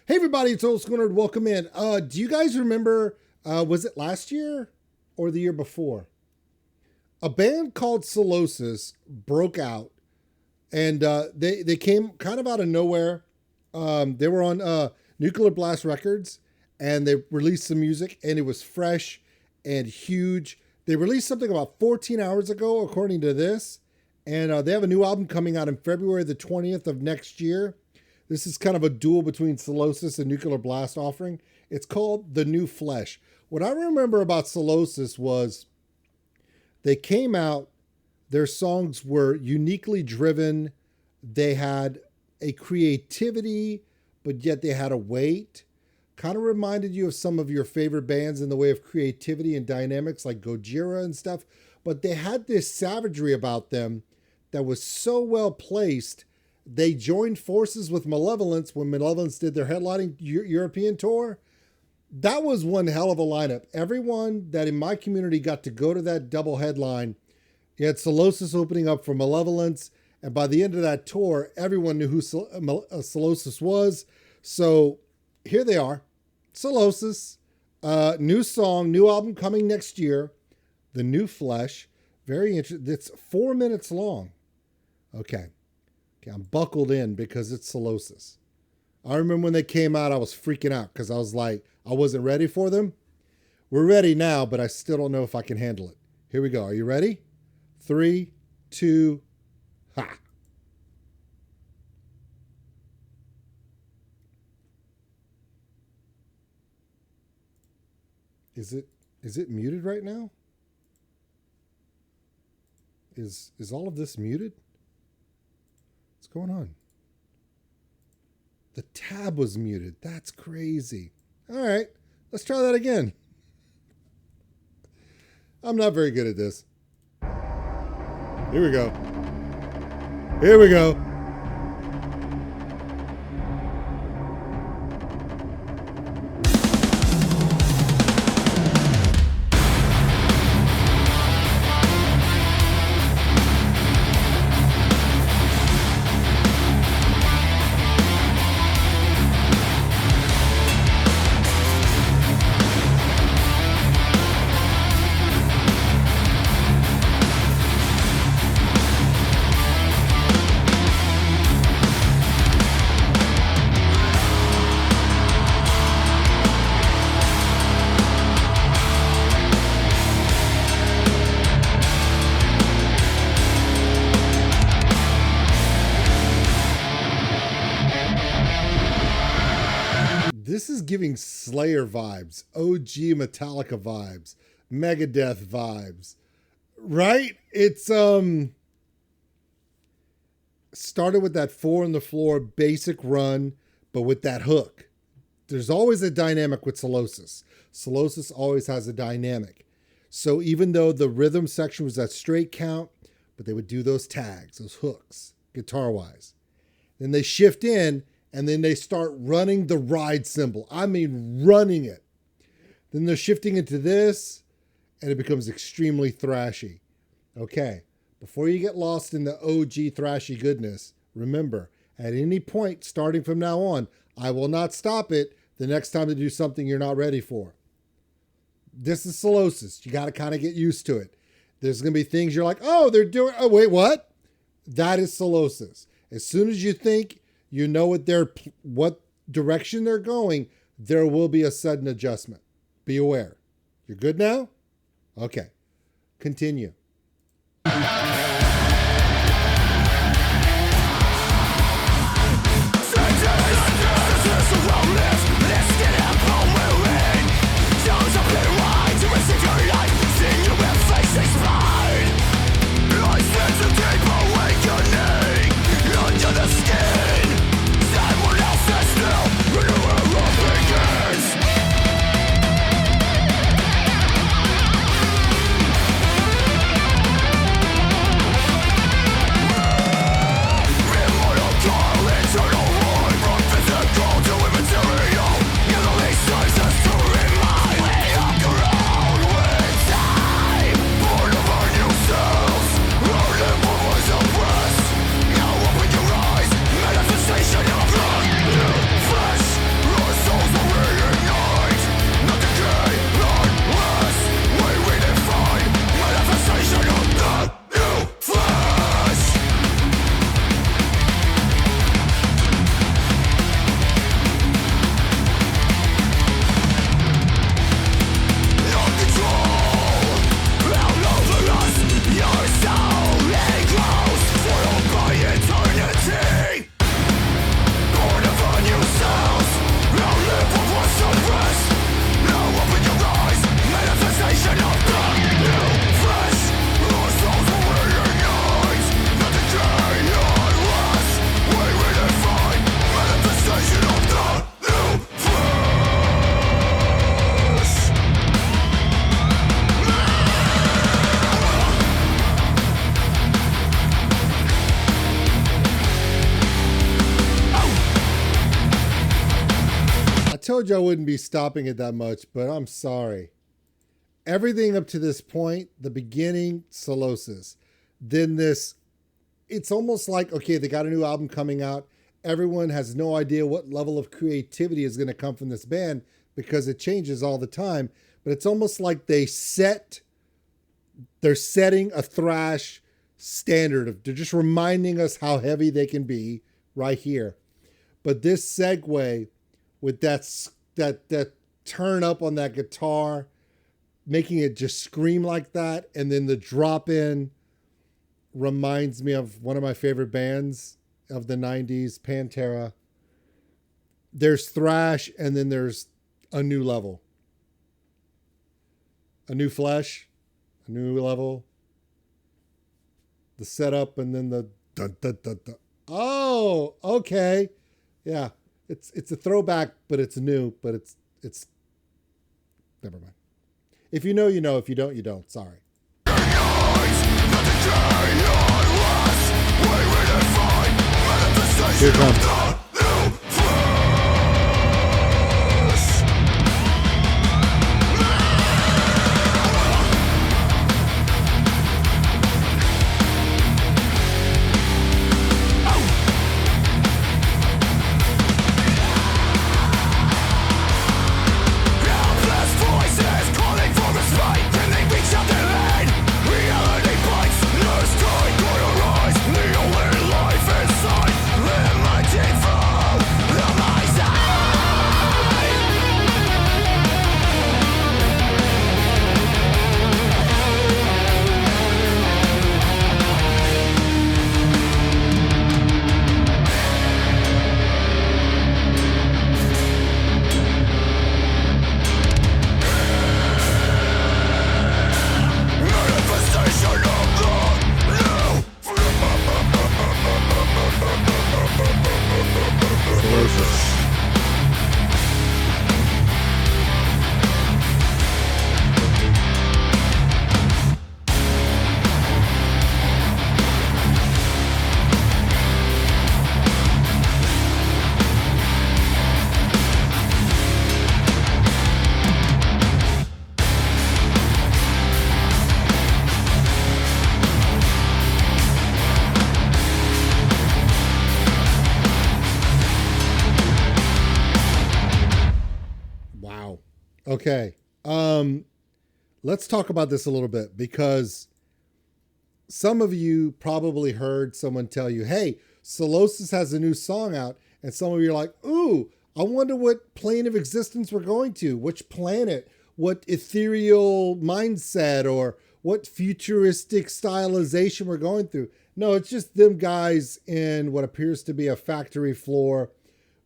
Hey everybody, it's Oldskulenerd. Welcome in. Do you guys remember, was it last year or the year before? A band called Sylosis broke out, and they came kind of out of nowhere. They were on Nuclear Blast Records, and they released some music, and it was fresh and huge. They released something about 14 hours ago, according to this, and they have a new album coming out in February the 20th of next year. This is kind of a duel between Sylosis and Nuclear Blast offering. It's called The New Flesh. What I remember about Sylosis was they came out, their songs were uniquely driven. They had a creativity, but yet they had a weight. Kind of reminded you of some of your favorite bands in the way of creativity and dynamics like Gojira and stuff. But they had this savagery about them that was so well placed. They joined forces with Malevolence when Malevolence did their headlining European tour. That was one hell of a lineup. Everyone that in my community got to go to that double headline. You had Solosis opening up for Malevolence. And by the end of that tour, everyone knew who Sylosis was. So here they are. Sylosis. New song, new album coming next year. The New Flesh. Very interesting. It's 4 minutes long. Okay, I'm buckled in because it's Sylosis. I remember when they came out, I was freaking out because I was like, I wasn't ready for them. We're ready now, but I still don't know if I can handle it. Here we go. Are you ready? 3, 2, ha. Is it muted right now? Is all of this muted? What's going on? The tab was muted. That's crazy. All right, let's try that again. I'm not very good at this. Here we go. Here we go. This is giving Slayer vibes, OG Metallica vibes, Megadeth vibes, right? It's started with that 4 on the floor basic run, but with that hook. There's always a dynamic with Sylosis. Sylosis always has a dynamic. So even though the rhythm section was that straight count, but they would do those tags, those hooks, guitar-wise. Then they shift in, and then they start running the ride cymbal. I mean, running it. Then they're shifting into this, and it becomes extremely thrashy. Okay, before you get lost in the OG thrashy goodness, remember, at any point starting from now on, I will not stop it the next time to do something you're not ready for. This is Sylosis. You got to kind of get used to it. There's going to be things you're like, oh, they're doing, oh, wait, what? That is Sylosis. As soon as you think you know what direction they're going, there will be a sudden adjustment. Be aware. You're good now? Okay. Continue. told you I wouldn't be stopping it that much, but I'm sorry. Everything up to this point, the beginning, Sylosis. Then this, it's almost like, okay, they got a new album coming out. Everyone has no idea what level of creativity is going to come from this band because it changes all the time. But it's almost like they're setting a thrash standard. They're just reminding us how heavy they can be right here. But this segue with that turn up on that guitar, making it just scream like that, and then the drop in reminds me of one of my favorite bands of the 90s, Pantera. There's thrash, and then there's a new level. A new flesh, a new level. The setup, and then the dun, dun, dun, dun. Oh, okay. Yeah. It's a throwback, but it's new, but it's never mind. If you know, you know. If you don't, you don't. Sorry. Here it comes. Okay. Let's talk about this a little bit, because some of you probably heard someone tell you, hey, Solosis has a new song out. And some of you are like, ooh, I wonder what plane of existence we're going to, which planet, what ethereal mindset, or what futuristic stylization we're going through. No, it's just them guys in what appears to be a factory floor,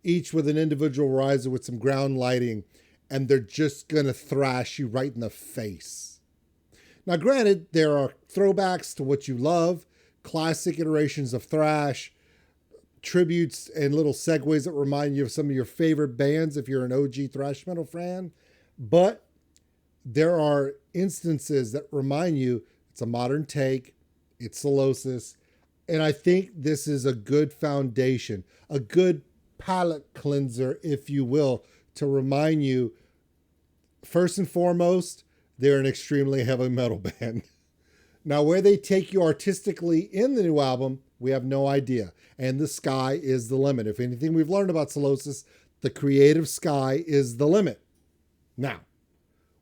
each with an individual riser with some ground lighting. And they're just going to thrash you right in the face. Now, granted, there are throwbacks to what you love, classic iterations of thrash, tributes and little segues that remind you of some of your favorite bands if you're an OG thrash metal fan. But there are instances that remind you it's a modern take, it's Sylosis. And I think this is a good foundation, a good palate cleanser, if you will, to remind you, first and foremost, they're an extremely heavy metal band. Now, where they take you artistically in the new album, we have no idea. And the sky is the limit. If anything we've learned about Sylosis, the creative sky is the limit. Now,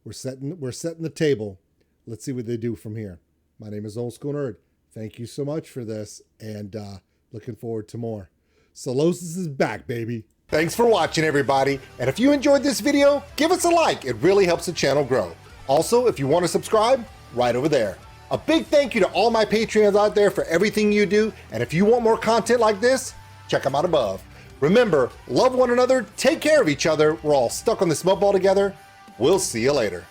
we're setting the table. Let's see what they do from here. My name is Oldskulenerd. Thank you so much for this, and looking forward to more. Sylosis is back, baby. Thanks for watching, everybody. And if you enjoyed this video, give us a like. It really helps the channel grow. Also, if you want to subscribe, right over there. A big thank you to all my Patreons out there for everything you do. And if you want more content like this, check them out above. Remember, love one another, take care of each other. We're all stuck on this mud ball together. We'll see you later.